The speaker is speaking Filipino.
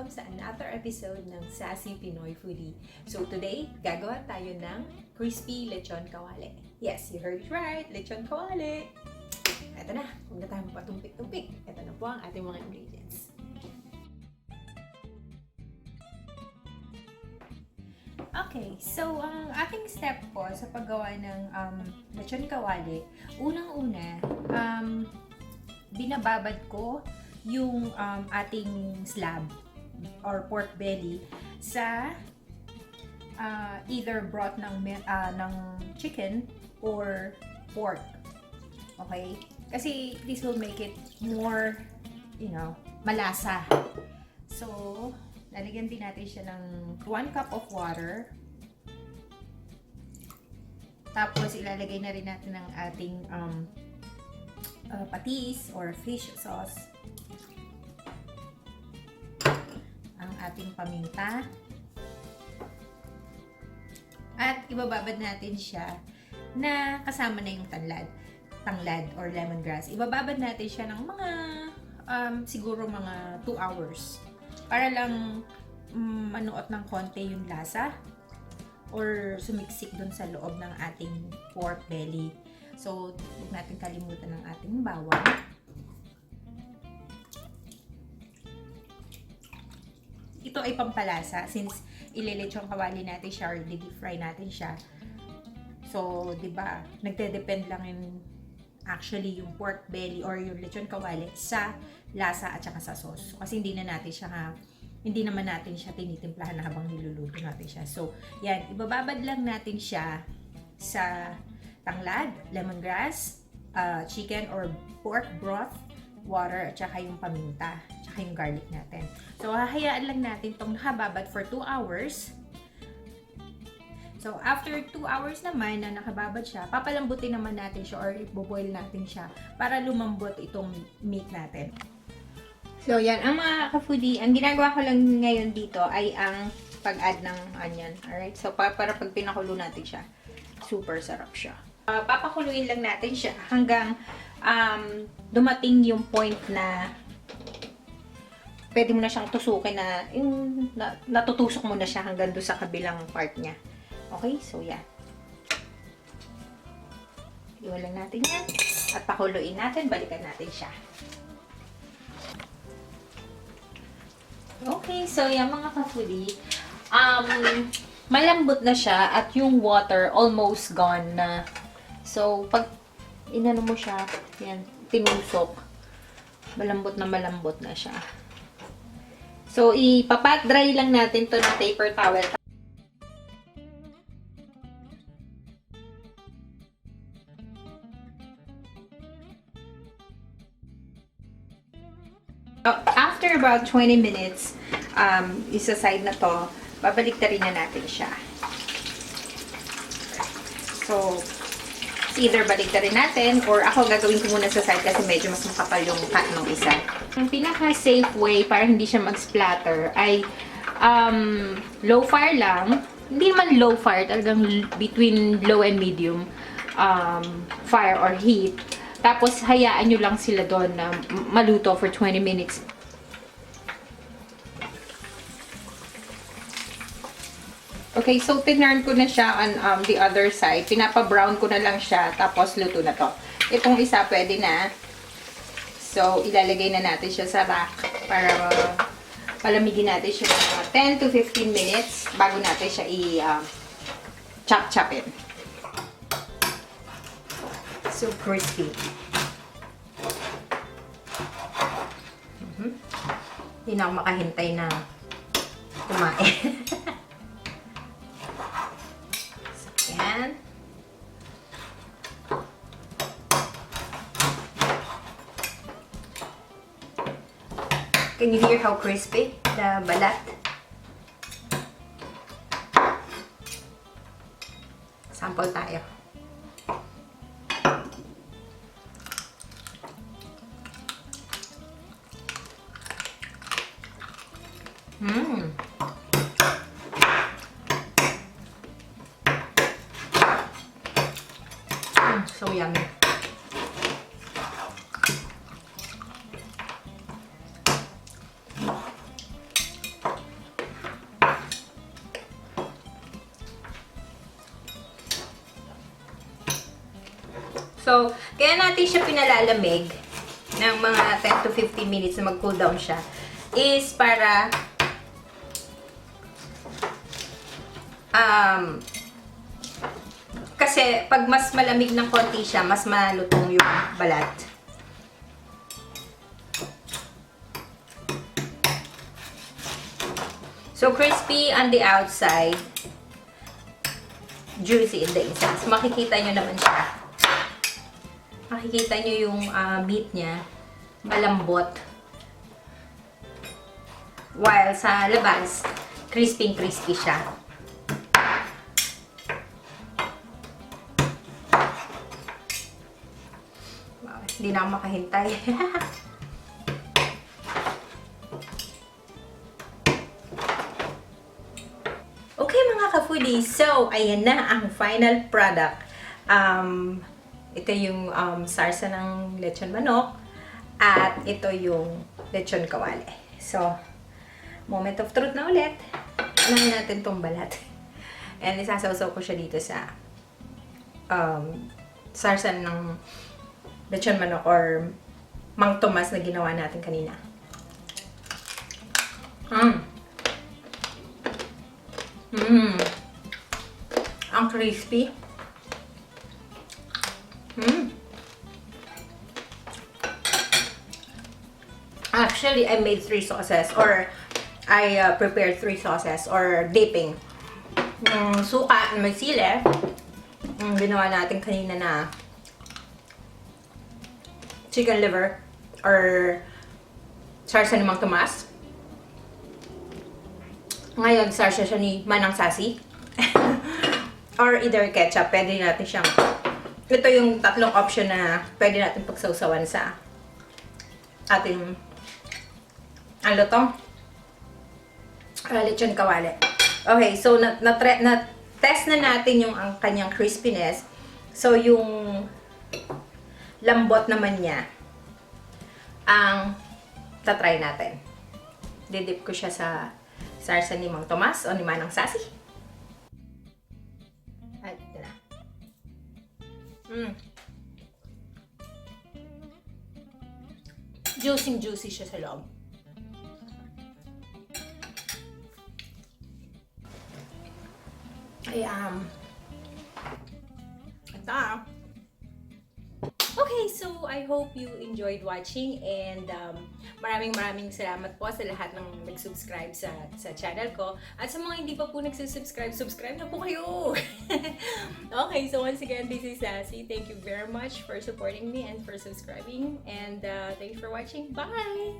welcome sa another episode ng Sassy Pinoy Foodie. So today, gagawa tayo ng crispy lechon kawali. Yes, you heard it right, lechon kawali. Ito na, huwag na tayong patumpik-tumpik. Ito na po ang ating mga ingredients. Okay, so ang ating step po sa paggawa ng lechon kawali, unang-una, binababad ko yung ating slab or pork belly sa either broth ng chicken or pork. Okay? Kasi this will make it more, malasa. So, lalagyan din natin siya ng 1 cup of water. Tapos, ilalagay na rin natin ang ating patis or fish sauce. Ang ating paminta. At ibababad natin siya na kasama na yung tanglad or lemongrass. Ibababad natin siya ng mga siguro mga 2 hours para lang manuot ng konti yung lasa or sumiksik dun sa loob ng ating pork belly. So, huwag natin kalimutan ng ating bawang. Ito ay pampalasa since ililechong kawali natin siya or deep fry natin siya. So, 'di ba? Nagde-depend lang actually yung pork belly or yung lechon kawali sa lasa at saka sa sauce. Kasi hindi naman natin siya tinitimplahan na habang niluluto natin siya. So, yan, ibababad lang natin siya sa tanglad, lemongrass, chicken or pork broth, water, at saka yung paminta, at saka yung garlic natin. So, hahayaan lang natin itong nakababad for 2 hours. So, after 2 hours naman na nakababad siya, papalambutin naman natin siya or iboboil natin siya para lumambot itong meat natin. So, yan. Ang mga ka-foodie, ang ginagawa ko lang ngayon dito ay ang pag-add ng onion. Alright? So, para pag pinakulo natin siya, super sarap siya. Papakuluin lang natin siya hanggang dumating yung point na pwede mo na siyang tusukin na yung natutusok mo na siya hanggang doon sa kabilang part niya. Okay? So, yan. Iwan lang natin yan. At pakuluin natin. Balikan natin siya. Okay. So, yan mga ka-foodie. Malambot na siya at yung water almost gone na. So, pag inano mo siya, yan, tinusok, malambot na siya. So, ipapat dry lang natin to ng paper towel. After about 20 minutes, isa-side na to, babalik na rin na natin siya. So, either balik na rin natin or ako gagawin ko muna sa side kasi medyo mas makapal yung cut ng isa. Ang pinaka-safe way para hindi siya mag-splatter ay low fire lang. Hindi naman low fire, talagang between low and medium fire or heat. Tapos, hayaan nyo lang sila doon na maluto for 20 minutes. Okay, so tinurn ko na siya on the other side. Pinapa-brown ko na lang siya, tapos luto na to. Itong isa pwede na. So, ilalagay na natin siya sa rack para palamigin natin siya ng mga 10 to 15 minutes bago natin siya i-chop-chopin. So crispy. Hindi na ako makahintay na kumain. Yan. Can you hear how crispy the balat? Sample tayo. So yummy. So, kaya natin siya pinalalamig ng mga 10 to 15 minutes na mag-cool down siya is para kasi pag mas malamig ng konti siya, mas malutong yung balat. So, crispy on the outside, juicy in the inside. So, makikita nyo naman siya. Makikita nyo yung meat niya, malambot. While sa labas, crispy siya. Wow, hindi na ako makahintay. Okay mga ka-foodies, so ayan na ang final product. Ito yung sarsa ng lechon manok at ito yung lechon kawali. So, moment of truth na ulit. Unahin natin tong balat. And isasawsaw ko siya dito sa sarsa ng lechon manok or Mang Tomas na ginawa natin kanina. Ang crispy. Actually, I made 3 sauces or I prepared 3 sauces or dipping. Yung suka na may sili, yung ginawa natin kanina na chicken liver or sarsa ni Mang Tomas. Ngayon, sarsa siya ni Manang Sassy. Or either ketchup, pwede natin siyang... Ito yung tatlong option na pwede natin pagsawsawan sa ating ano to? Lechon kawali. Okay, so na-test na natin yung ang kanyang crispiness. So, yung lambot naman niya ang tatry natin. Didip ko siya sa sarsa ni Mang Tomas o ni Manang Sassy. At ito na. Juicy siya sa loob. Ay, ito. Okay, so I hope you enjoyed watching and maraming salamat po sa lahat ng nag-subscribe sa channel ko. At sa mga hindi pa po nag-subscribe, subscribe na po kayo! Okay, so once again, this is Sassy. Thank you very much for supporting me and for subscribing. And thank you for watching. Bye!